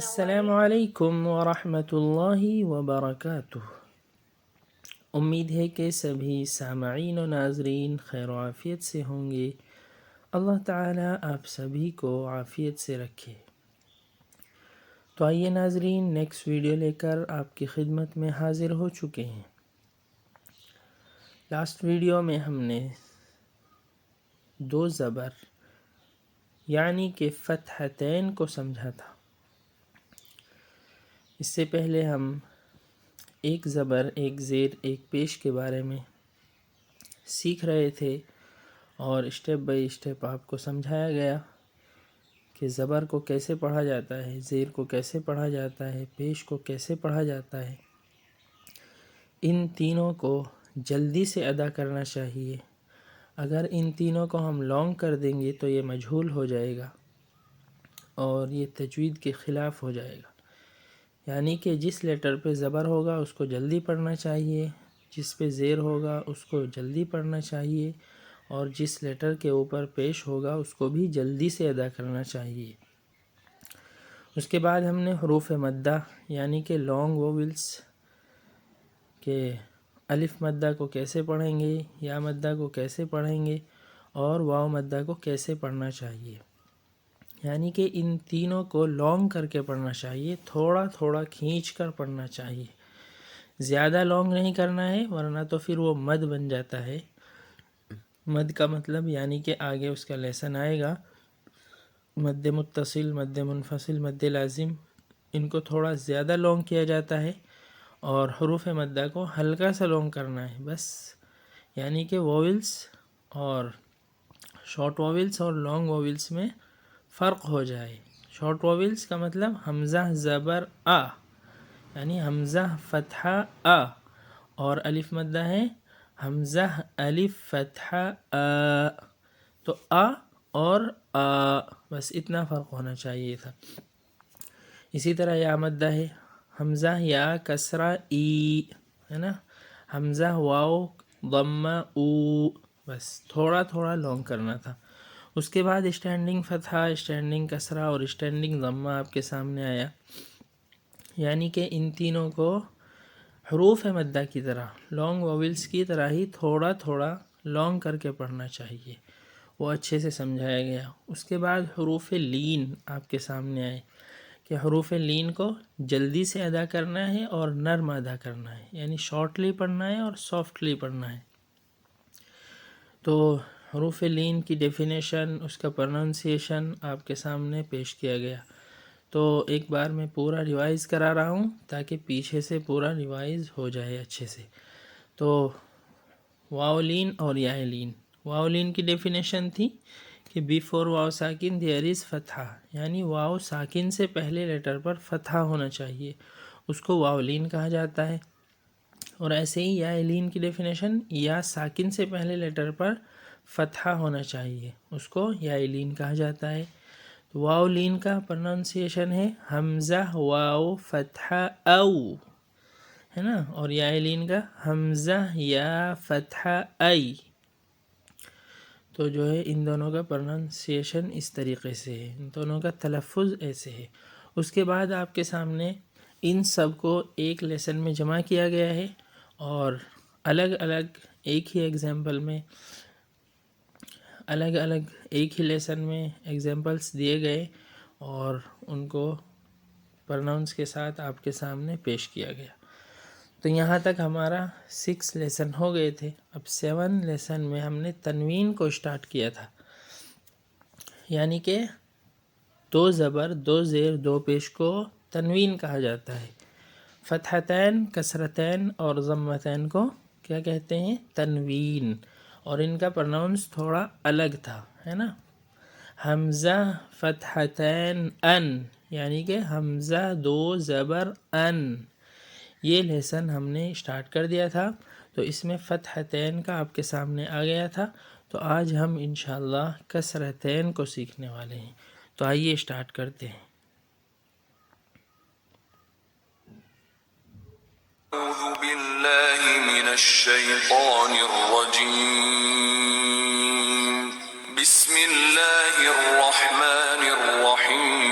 السلام علیکم ورحمۃ اللہ وبرکاتہ۔ امید ہے کہ سبھی سامعین و ناظرین خیر و عافیت سے ہوں گے۔ اللہ تعالیٰ آپ سبھی کو عافیت سے رکھے۔ تو آئیے ناظرین، نیکسٹ ویڈیو لے کر آپ کی خدمت میں حاضر ہو چکے ہیں۔ لاسٹ ویڈیو میں ہم نے دو زبر یعنی کہ فتحتین کو سمجھا تھا۔ اس سے پہلے ہم ایک زبر، ایک زیر، ایک پیش کے بارے میں سیکھ رہے تھے اور اسٹیپ بائی اسٹیپ آپ کو سمجھایا گیا کہ زبر کو کیسے پڑھا جاتا ہے، زیر کو کیسے پڑھا جاتا ہے، پیش کو کیسے پڑھا جاتا ہے۔ ان تینوں کو جلدی سے ادا کرنا چاہیے۔ اگر ان تینوں کو ہم لانگ کر دیں گے تو یہ مجہول ہو جائے گا اور یہ تجوید کے خلاف ہو جائے گا۔ یعنی کہ جس لیٹر پہ زبر ہوگا اس کو جلدی پڑھنا چاہیے، جس پہ زیر ہوگا اس کو جلدی پڑھنا چاہیے، اور جس لیٹر کے اوپر پیش ہوگا اس کو بھی جلدی سے ادا کرنا چاہیے۔ اس کے بعد ہم نے حروف مدہ یعنی کہ لانگ وویلس کے الف مدہ کو کیسے پڑھیں گے، یا مدہ کو کیسے پڑھیں گے، اور واو مدہ کو کیسے پڑھنا چاہیے۔ یعنی کہ ان تینوں کو لانگ کر کے پڑھنا چاہیے، تھوڑا تھوڑا کھینچ کر پڑھنا چاہیے۔ زیادہ لانگ نہیں کرنا ہے ورنہ تو پھر وہ مد بن جاتا ہے۔ مد کا مطلب یعنی کہ آگے اس کا لیسن آئے گا، مد متصل، مد منفصل، مد لازم، ان کو تھوڑا زیادہ لانگ کیا جاتا ہے، اور حروف مدہ کو ہلکا سا لانگ کرنا ہے بس۔ یعنی کہ وویلس اور شارٹ وویلس اور لانگ وویلس میں فرق ہو جائے۔ شارٹ وویلس کا مطلب حمزہ زبر آ، یعنی حمزہ فتحہ آ، اور الف مدہ ہے حمزہ الف فتحہ آ، تو آ اور آ، بس اتنا فرق ہونا چاہیے تھا۔ اسی طرح یا مدہ ہے حمزہ یا کسرہ ای، ہے نا، حمزہ واو ضمہ او، بس تھوڑا تھوڑا لانگ کرنا تھا۔ اس کے بعد اسٹینڈنگ فتحہ، اسٹینڈنگ کسرہ اور اسٹینڈنگ ضمہ آپ کے سامنے آیا۔ یعنی کہ ان تینوں کو حروف مدہ کی طرح، لانگ وویلس کی طرح ہی تھوڑا تھوڑا لانگ کر کے پڑھنا چاہیے۔ وہ اچھے سے سمجھایا گیا۔ اس کے بعد حروف لین آپ کے سامنے آئے کہ حروف لین کو جلدی سے ادا کرنا ہے اور نرم ادا کرنا ہے، یعنی شارٹلی پڑھنا ہے اور سافٹلی پڑھنا ہے۔ تو حروف لین کی ڈیفینیشن، اس کا پروننسیشن آپ کے سامنے پیش کیا گیا۔ تو ایک بار میں پورا ریوائز کرا رہا ہوں تاکہ پیچھے سے پورا ریوائز ہو جائے اچھے سے۔ تو واو لین اور یا لین۔ واو لین کی ڈیفینیشن تھی کہ بیفور واو ساکن دیئر از فتحہ، یعنی واو ساکن سے پہلے لیٹر پر فتحہ ہونا چاہیے، اس کو واو لین کہا جاتا ہے۔ اور ایسے ہی یا لین کی ڈیفینیشن، یا ساکن سے پہلے لیٹر پر فتحہ ہونا چاہیے، اس کو یا لین کہا جاتا ہے۔ تو واو لین کا پروننسیشن ہے حمزہ واو فتحہ او، ہے نا، اور یا لین کا حمزہ یا فتحہ ای۔ تو جو ہے ان دونوں کا پروننسیشن اس طریقے سے ہے، ان دونوں کا تلفظ ایسے ہے۔ اس کے بعد آپ کے سامنے ان سب کو ایک لیسن میں جمع کیا گیا ہے، اور الگ الگ ایک ہی ایگزامپل میں، الگ الگ ایک ہی لیسن میں ایگزامپلس دیے گئے اور ان کو پرناؤنس کے ساتھ آپ کے سامنے پیش کیا گیا۔ تو یہاں تک ہمارا 6 لیسن ہو گئے تھے۔ اب 7 لیسن میں ہم نے تنوین کو اسٹارٹ کیا تھا، یعنی کہ 2 زبر، 2 زیر، 2 پیش کو تنوین کہا جاتا ہے۔ فتحتین، کسرتین اور ضمتین کو کیا کہتے ہیں؟ تنوین، اور ان کا پرناؤنس تھوڑا الگ تھا، ہے نا۔ حمزہ فتحتین ان، یعنی کہ حمزہ 2 زبر ان، یہ لیسن ہم نے اسٹارٹ کر دیا تھا۔ تو اس میں فتحتین کا آپ کے سامنے آ گیا تھا۔ تو آج ہم انشاءاللہ کسرتین کو سیکھنے والے ہیں۔ تو آئیے اسٹارٹ کرتے ہیں۔ أعوذ بالله من الشيطان الرجيم، بسم الله الرحمن الرحيم،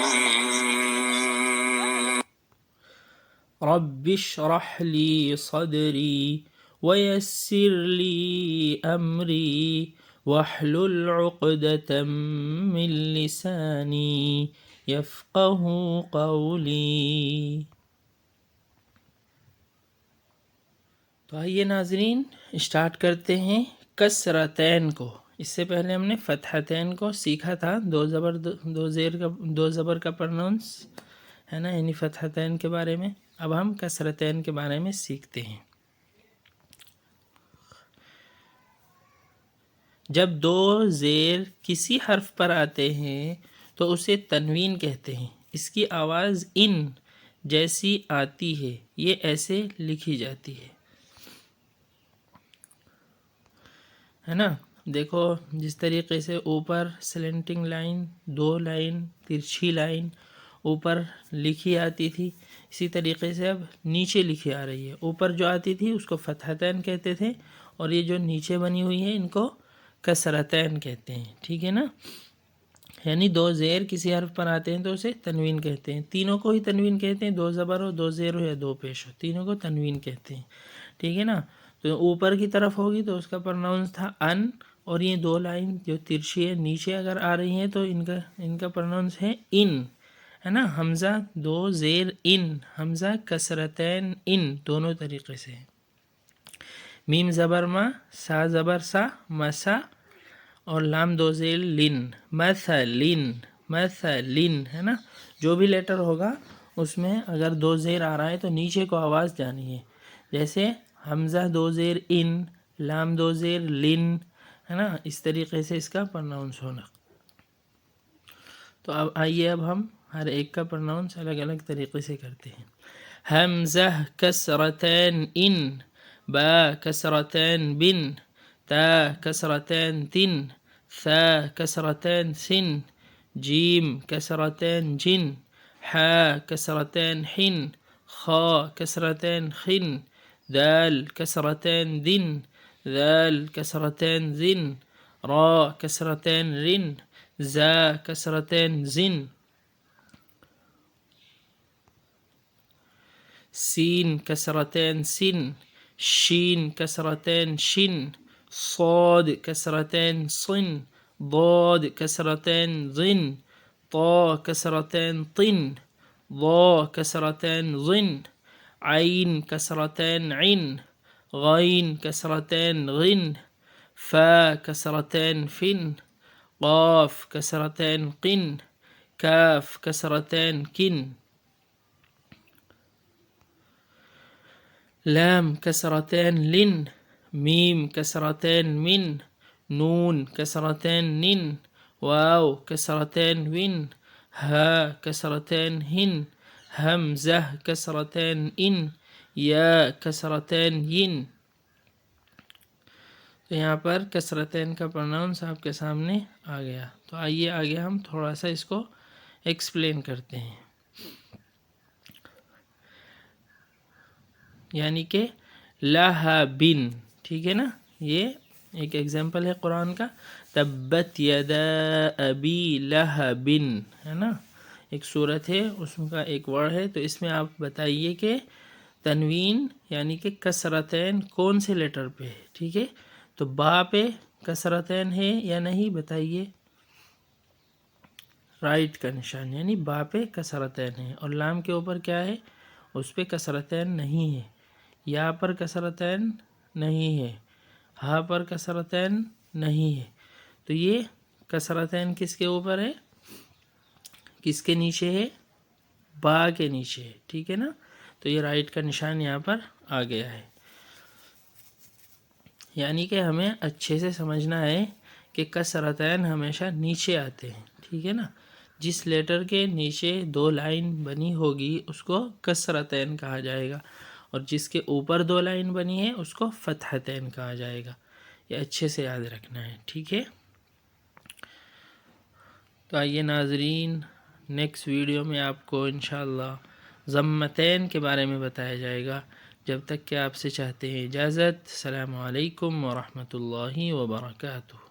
رب اشرح لي صدري ويسر لي أمري واحلل عقدة من لساني يفقه قولي. تو آئیے ناظرین اسٹارٹ کرتے ہیں کسرتین کو. اس سے پہلے ہم نے فتحتین کو سیکھا تھا، دو زبر کا پرنونس ہے نا، یعنی فتحتین کے بارے میں. اب ہم کسرتین کے بارے میں سیکھتے ہیں. جب دو زیر کسی حرف پر آتے ہیں تو اسے تنوین کہتے ہیں. اس کی آواز ان جیسی آتی ہے، یہ ایسے لکھی جاتی ہے نا. دیکھو جس طریقے سے اوپر سلنٹنگ لائن، دو لائن، ترچھی لائن اوپر لکھی آتی تھی، اسی طریقے سے اب نیچے لکھی آ رہی ہے. اوپر جو آتی تھی اس کو فتحتین کہتے تھے، اور یہ جو نیچے بنی ہوئی ہے ان کو کسرتین کہتے ہیں. ٹھیک ہے نا، یعنی دو زیر کسی حرف پر آتے ہیں تو اسے تنوین کہتے ہیں. تینوں کو ہی تنوین کہتے ہیں، دو زبر ہو، دو زیر ہو یا دو پیش ہو، تینوں کو تنوین کہتے ہیں. ٹھیک ہے نا. تو اوپر کی طرف ہوگی تو اس کا پرناؤنس تھا ان، اور یہ دو لائن جو ترچھی ہے نیچے اگر آ رہی ہیں تو ان کا پرناؤنس ہے ان، ہے نا. حمزہ دو زیر ان، حمزہ کسرتین ان، دونوں طریقے سے. میم زبر ما، سا زبر سا، مسا، اور لام دو زیر لن، مثلن، مثلن، ہے نا. جو بھی لیٹر ہوگا اس میں اگر دو زیر آ رہا ہے تو نیچے کو آواز جانی ہے. جیسے حمزہ دو زیر ان، لام دو زیر لن، ہے نا. اس طریقے سے اس کا پرناؤنس ہونا. تو اب آئیے اب ہم ہر ایک کا پرناؤنس الگ الگ طریقے سے کرتے ہیں. حمزہ کسرتین ان، با کسرتین بن، تا کسرتین تن، ثا کسرتین سن، جیم کسرتین جن، حا کسرتین حن، خا کسرتین خن، دال کسرتین دن، ذال کسرتین زن، را کسرتین رن، زا کسرتین زن، سین کسرتین سن، شین کسرتین شن، صاد کسرتین صن، ضاد کسرتین ظن، طا کسرتین طن، ضا کسرتین ظن، عین کسرتین عن، غین کسرتین غن، فا کسرتین فن، قاف کسرتین قن، کاف کسرتین کن، لام کسرتین لن، میم کسرتین من، نون کسرتین نن، واو کسرتین ون، ہا کسرتین ہن، حمزہ کسرتین ان، یا کسرتین ین. تو یہاں پر کسرتین کا پرناؤنس آپ کے سامنے آ گیا. تو آئیے آگے ہم تھوڑا سا اس کو ایکسپلین کرتے ہیں. یعنی کہ لہبن، ٹھیک ہے نا. یہ ایک ایگزامپل ہے قرآن کا. تبت یدا ابی لہب، ہے نا. ایک صورت ہے، اس کا ایک ورڈ ہے. تو اس میں آپ بتائیے کہ تنوین یعنی کہ کسرتین کون سے لیٹر پہ ہے. ٹھیک ہے، تو با پہ کسرتین ہے یا نہیں بتائیے. رائٹ کا نشان یعنی با پہ کسرتین ہے، اور لام کے اوپر کیا ہے، اس پہ کسرتین نہیں ہے. یا پر کسرتین نہیں ہے، ہا پر کسرتین نہیں ہے. تو یہ کسرتین کس کے اوپر ہے، کس کے نیچے ہے، با کے نیچے ہے. ٹھیک ہے نا. تو یہ رائٹ کا نشان یہاں پر آ گیا ہے. یعنی کہ ہمیں اچھے سے سمجھنا ہے کہ کسرتین ہمیشہ نیچے آتے ہیں. ٹھیک ہے نا. جس لیٹر کے نیچے دو لائن بنی ہوگی اس کو کسرتین کہا جائے گا، اور جس کے اوپر دو لائن بنی ہے اس کو فتحتین کہا جائے گا. یہ اچھے سے یاد رکھنا ہے. ٹھیک ہے. تو آئیے ناظرین نیکسٹ ویڈیو میں آپ کو انشاءاللہ ضمتین کے بارے میں بتایا جائے گا. جب تک کہ آپ سے چاہتے ہیں اجازت. السلام علیکم ورحمۃ اللہ وبرکاتہ.